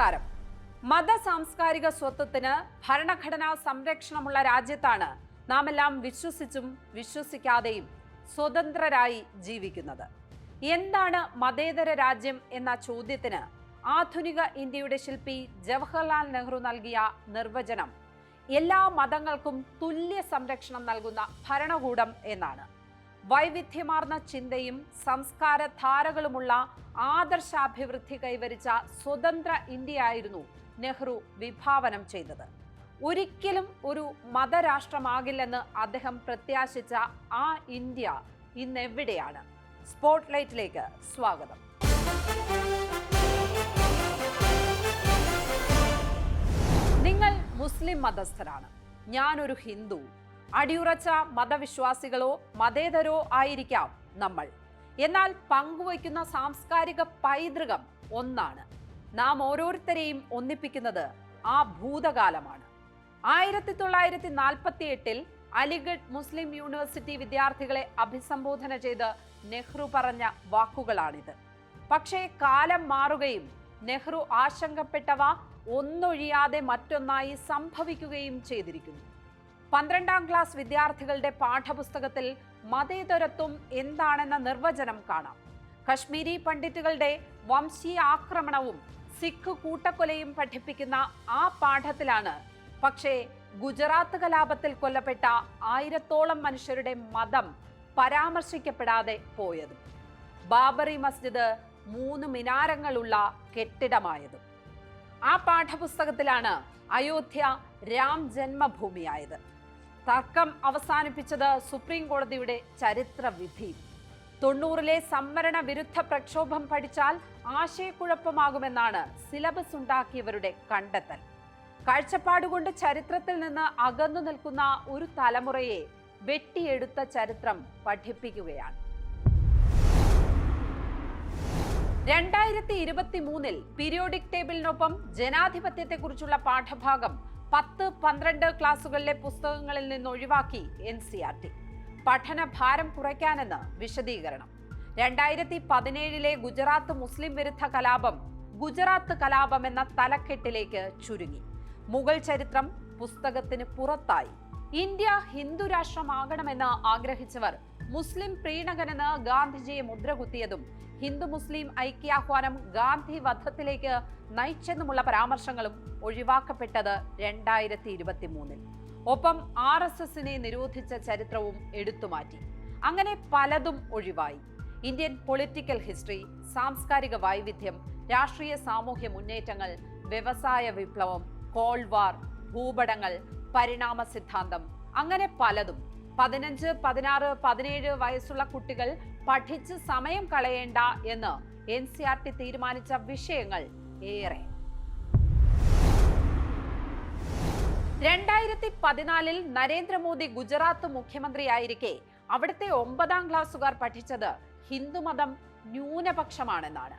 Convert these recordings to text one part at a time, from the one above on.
നമസ്കാരം. മത സാംസ്കാരിക സ്വത്വത്തിന് ഭരണഘടനാ സംരക്ഷണമുള്ള രാജ്യത്താണ് നാമെല്ലാം വിശ്വസിച്ചും വിശ്വസിക്കാതെയും സ്വതന്ത്രരായി ജീവിക്കുന്നത്. എന്താണ് മതേതര രാജ്യം എന്ന ചോദ്യത്തിന് ആധുനിക ഇന്ത്യയുടെ ശില്പി ജവഹർലാൽ നെഹ്റു നൽകിയ നിർവചനം എല്ലാ മതങ്ങൾക്കും തുല്യ സംരക്ഷണം നൽകുന്ന ഭരണകൂടം എന്നാണ്. വൈവിധ്യമാർന്ന ചിന്തയും സംസ്കാര ധാരകളുമുള്ള ആദർശാഭിവൃദ്ധി കൈവരിച്ച സ്വതന്ത്ര ഇന്ത്യയായിരുന്നു നെഹ്റു വിഭാവനം ചെയ്തത്. ഒരിക്കലും ഒരു മതരാഷ്ട്രമാകില്ലെന്ന് അദ്ദേഹം പ്രത്യാശിച്ച ആ ഇന്ത്യ ഇന്നെവിടെയാണ്? സ്പോട്ട്ലൈറ്റിലേക്ക് സ്വാഗതം. നിങ്ങൾ മുസ്ലിം മതസ്ഥരാണ്, ഞാനൊരു ഹിന്ദു. അടിയുറച്ച മതവിശ്വാസികളോ മതേതരോ ആയിരിക്കാം നമ്മൾ. എന്നാൽ പങ്കുവയ്ക്കുന്ന സാംസ്കാരിക പൈതൃകം ഒന്നാണ്. നാം ഓരോരുത്തരെയും ഒന്നിപ്പിക്കുന്നത് ആ ഭൂതകാലമാണ്. 1948 അലിഗഡ് മുസ്ലിം യൂണിവേഴ്സിറ്റി വിദ്യാർത്ഥികളെ അഭിസംബോധന ചെയ്ത് നെഹ്റു പറഞ്ഞ വാക്കുകളാണിത്. പക്ഷേ കാലം മാറുകയും നെഹ്റു ആശങ്കപ്പെട്ടവ ഒന്നൊഴിയാതെ മറ്റൊന്നായി സംഭവിക്കുകയും ചെയ്തിരിക്കുന്നു. 12ാം ക്ലാസ് വിദ്യാർത്ഥികളുടെ പാഠപുസ്തകത്തിൽ മതേതരത്വം എന്താണെന്ന നിർവചനം കാണാം. കശ്മീരി പണ്ഡിറ്റുകളുടെ വംശീയ ആക്രമണവും സിഖ് കൂട്ടക്കൊലയും പഠിപ്പിക്കുന്ന ആ പാഠത്തിലാണ് പക്ഷേ ഗുജറാത്ത് കലാപത്തിൽ കൊല്ലപ്പെട്ട 1000ഓളം മനുഷ്യരുടെ മതം പരാമർശിക്കപ്പെടാതെ പോയതും ബാബറി മസ്ജിദ് 3 മിനാരങ്ങളുള്ള കെട്ടിടമായതും. ആ പാഠപുസ്തകത്തിലാണ് അയോധ്യ രാം ജന്മഭൂമിയായത്. തർക്കം അവസാനിപ്പിച്ചത് സുപ്രീം കോടതിയുടെ ചരിത്ര വിധി. 90ലെ സംവരണ വിരുദ്ധ പ്രക്ഷോഭം പഠിച്ചാൽ ആശയക്കുഴപ്പമാകുമെന്നാണ് സിലബസ് ഉണ്ടാക്കിയവരുടെ കണ്ടെത്തൽ. കാഴ്ചപ്പാടുകൊണ്ട് ചരിത്രത്തിൽ നിന്ന് അകന്നു നിൽക്കുന്ന ഒരു തലമുറയെ വെട്ടിയെടുത്ത ചരിത്രം പഠിപ്പിക്കുകയാണ്. 2023 പീരിയോഡിക് ടേബിളിനൊപ്പം ജനാധിപത്യത്തെക്കുറിച്ചുള്ള പാഠഭാഗം 10-12 ക്ലാസുകളിലെ പുസ്തകങ്ങളിൽ നിന്ന് ഒഴിവാക്കി NCERT. പഠനഭാരം കുറയ്ക്കാനെന്ന് വിശദീകരണം. 2017 ഗുജറാത്ത് മുസ്ലിം വിരുദ്ധ കലാപം ഗുജറാത്ത് കലാപം എന്ന തലക്കെട്ടിലേക്ക് ചുരുങ്ങി. മുഗൾ ചരിത്രം പുസ്തകത്തിന് പുറത്തായി. ഇന്ത്യ ഹിന്ദു രാഷ്ട്രമാകണമെന്ന് ആഗ്രഹിച്ചവർ മുസ്ലിം പ്രീണകനെന്ന് ഗാന്ധിജിയെ മുദ്രകുത്തിയതും ഹിന്ദു മുസ്ലിം ഐക്യാഹ്വാനം ഗാന്ധി വധത്തിലേക്ക് നയിച്ചെന്നുമുള്ള പരാമർശങ്ങളും ഒഴിവാക്കപ്പെട്ടത് 2023. ഒപ്പം RSSനെ നിരോധിച്ച ചരിത്രവും എടുത്തുമാറ്റി. അങ്ങനെ പലതും ഒഴിവായി. ഇന്ത്യൻ പൊളിറ്റിക്കൽ ഹിസ്റ്ററി, സാംസ്കാരിക വൈവിധ്യം, രാഷ്ട്രീയ സാമൂഹ്യ മുന്നേറ്റങ്ങൾ, വ്യവസായ വിപ്ലവം, കോൾഡ് വാർ, ഭൂപടങ്ങൾ, പരിണാമ സിദ്ധാന്തം, അങ്ങനെ പലതും. 15, 16, 17 വയസ്സുള്ള കുട്ടികൾ പഠിച്ച് സമയം കളയേണ്ട എന്ന് NCERT തീരുമാനിച്ച വിഷയങ്ങൾ ഏറെ. 2014 നരേന്ദ്രമോദി ഗുജറാത്ത് മുഖ്യമന്ത്രിയായിരിക്കെ അവിടുത്തെ 9ാം ക്ലാസ്സുകാർ പഠിച്ചത് ഹിന്ദുമതം ന്യൂനപക്ഷമാണെന്നാണ്.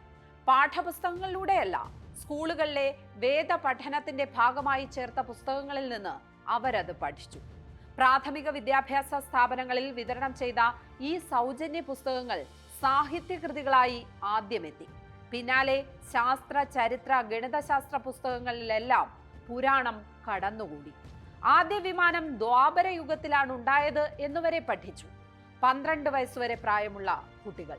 പാഠപുസ്തകങ്ങളിലൂടെയല്ല, സ്കൂളുകളിലെ വേദ പഠനത്തിന്റെ ഭാഗമായി ചേർത്ത പുസ്തകങ്ങളിൽ നിന്ന് അവരത് പഠിച്ചു. പ്രാഥമിക വിദ്യാഭ്യാസ സ്ഥാപനങ്ങളിൽ വിതരണം ചെയ്ത ഈ സൗജന്യ പുസ്തകങ്ങൾ സാഹിത്യകൃതികളായി ആദ്യമെത്തി. പിന്നാലെ ശാസ്ത്ര, ചരിത്ര, ഗണിതശാസ്ത്ര പുസ്തകങ്ങളിലെല്ലാം പുരാണം കടന്നുകൂടി. ആദ്യ വിമാനം ദ്വാപര യുഗത്തിലാണ് ഉണ്ടായത് എന്നുവരെ പഠിച്ചു. 12 വയസ്സുവരെ പ്രായമുള്ള കുട്ടികൾ.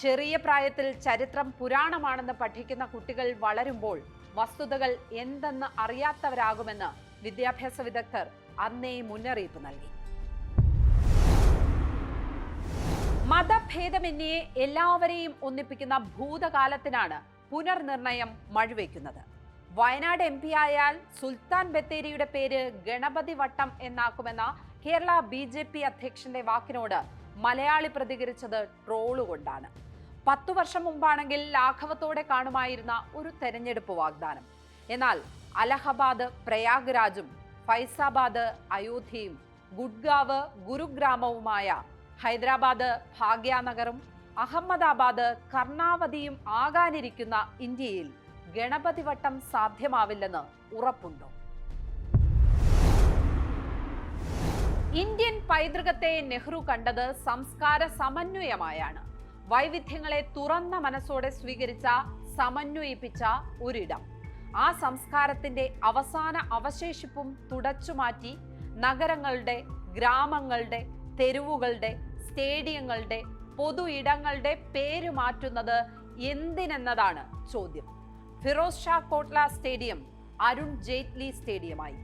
ചെറിയ പ്രായത്തിൽ ചരിത്രം പുരാണമാണെന്ന് പഠിക്കുന്ന കുട്ടികൾ വളരുമ്പോൾ വസ്തുതകൾ എന്തെന്ന് അറിയാത്തവരാകുമെന്ന് വിദ്യാഭ്യാസ വിദഗ്ധർ അന്നേ മുന്നറിയിപ്പ് നൽകി. മതഭേദമന്യേ എല്ലാവരെയും ഒന്നിപ്പിക്കുന്ന ഭൂതകാലത്തിനാണ് പുനർനിർണയം മഴുവയ്ക്കുന്നത്. വയനാട് MP ആയാൽ സുൽത്താൻ ബത്തേരിയുടെ പേര് ഗണപതി വട്ടം എന്നാക്കുമെന്ന കേരള BJP അധ്യക്ഷന്റെ വാക്കിനോട് മലയാളി പ്രതികരിച്ചത് ട്രോളുകൊണ്ടാണ്. 10 വർഷം മുമ്പാണെങ്കിൽ ലാഘവത്തോടെ കാണുമായിരുന്ന ഒരു തെരഞ്ഞെടുപ്പ് വാഗ്ദാനം. എന്നാൽ അലഹബാദ് പ്രയാഗ്രാജും ഫൈസാബാദ് അയോധ്യയും ഗുഡ്ഗാവ് ഗുരുഗ്രാമവുമായ ഹൈദരാബാദ് ഭാഗ്യനഗറും അഹമ്മദാബാദ് കർണാവതിയും ആകാനിരിക്കുന്ന ഇന്ത്യയിൽ ഗണപതി വട്ടം സാധ്യമാവില്ലെന്ന് ഉറപ്പുണ്ടോ? ഇന്ത്യൻ പൈതൃകത്തെ നെഹ്റു കണ്ടത് സംസ്കാര സമന്വയമായാണ്. വൈവിധ്യങ്ങളെ തുറന്ന മനസ്സോടെ സ്വീകരിച്ച, സമന്വയിപ്പിച്ച ഒരിടം. ആ സംസ്കാരത്തിന്റെ അവസാന അവശേഷിപ്പും തുടച്ചുമാറ്റി നഗരങ്ങളുടെ, ഗ്രാമങ്ങളുടെ, തെരുവുകളുടെ, സ്റ്റേഡിയങ്ങളുടെ, പൊതു ഇടങ്ങളുടെ പേര് മാറ്റുന്നത് എന്തിനെന്നതാണ് ചോദ്യം. ഫിറോസ് ഷാ കോട്ട്ല സ്റ്റേഡിയം അരുൺ ജെയ്റ്റ്ലി സ്റ്റേഡിയമായി.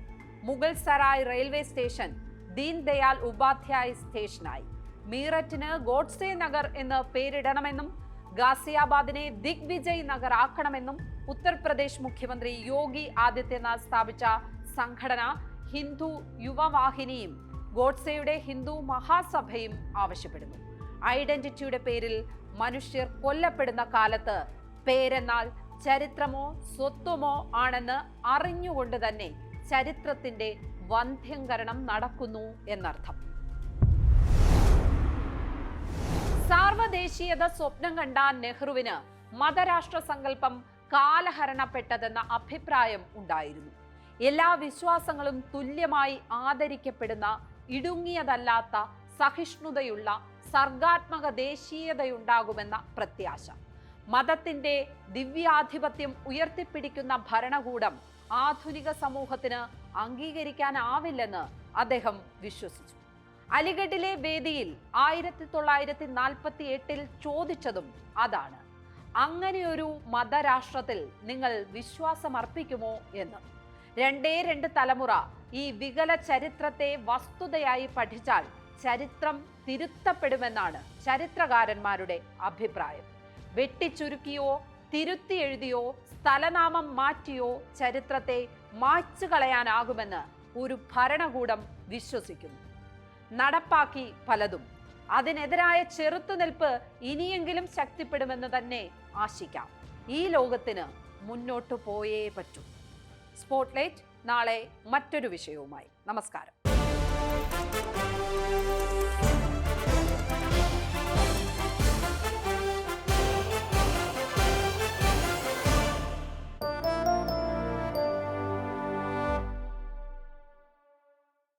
മുഗൾ സരായ് റെയിൽവേ സ്റ്റേഷൻ ദീൻ ദയാൽ ഉപാധ്യായ സ്റ്റേഷനായി. മീററ്റിന് ഗോഡ്സെ നഗർ എന്ന് പേരിടണമെന്നും ഗാസിയാബാദിനെ ദിഗ്വിജയ് നഗർ ആക്കണമെന്നും ഉത്തർപ്രദേശ് മുഖ്യമന്ത്രി യോഗി ആദിത്യനാഥ് സ്ഥാപിച്ച സംഘടന ഹിന്ദു യുവവാഹിനിയും ഗോഡ്സെയുടെ ഹിന്ദു മഹാസഭയും ആവശ്യപ്പെടുന്നു. ഐഡന്റിറ്റിയുടെ പേരിൽ മനുഷ്യർ കൊല്ലപ്പെടുന്ന കാലത്ത് പേരെന്നാൽ ചരിത്രമോ സ്വത്വമോ ആണെന്ന് അറിഞ്ഞുകൊണ്ട് തന്നെ ചരിത്രത്തിന്റെ വന്ധ്യംകരണം നടക്കുന്നു എന്നർത്ഥം. സാർവദേശീയത സ്വപ്നം കണ്ട നെഹ്റുവിന് മതരാഷ്ട്ര സങ്കല്പം കാലഹരണപ്പെട്ടതെന്ന അഭിപ്രായം ഉണ്ടായിരുന്നു. എല്ലാ വിശ്വാസങ്ങളും തുല്യമായി ആദരിക്കപ്പെടുന്ന, ഇടുങ്ങിയതല്ലാത്ത, സഹിഷ്ണുതയുള്ള, സർഗാത്മക ദേശീയതയുണ്ടാകുമെന്ന പ്രത്യാശ. മതത്തിന്റെ ദിവ്യാധിപത്യം ഉയർത്തിപ്പിടിക്കുന്ന ഭരണകൂടം ആധുനിക സമൂഹത്തിന് അംഗീകരിക്കാനാവില്ലെന്ന് അദ്ദേഹം വിശ്വസിച്ചു. അലിഗഡിലെ വേദിയിൽ 1948 ചോദിച്ചതും അതാണ്. അങ്ങനെയൊരു മതരാഷ്ട്രത്തിൽ നിങ്ങൾ വിശ്വാസമർപ്പിക്കുമോ എന്ന്. രണ്ട് തലമുറ ഈ വികല ചരിത്രത്തെ വസ്തുതയായി പഠിച്ചാൽ ചരിത്രം തിരുത്തപ്പെടുമെന്നാണ് ചരിത്രകാരന്മാരുടെ അഭിപ്രായം. വെട്ടിച്ചുരുക്കിയോ തിരുത്തി എഴുതിയോ സ്ഥലനാമം മാറ്റിയോ ചരിത്രത്തെ മായ്ച്ചു കളയാനാകുമെന്ന് ഒരു ഭരണകൂടം വിശ്വസിക്കുന്നു. നടപ്പാക്കി പലതും. അതിനെതിരായ ചെറുത്തുനിൽപ്പ് ഇനിയെങ്കിലും ശക്തിപ്പെടുമെന്ന് തന്നെ ആശിക്കാം. ഈ ലോകത്തിന് മുന്നോട്ടു പോയേ പറ്റൂ. സ്പോട്ട്ലൈറ്റ് നാളെ മറ്റൊരു വിഷയവുമായി. നമസ്കാരം.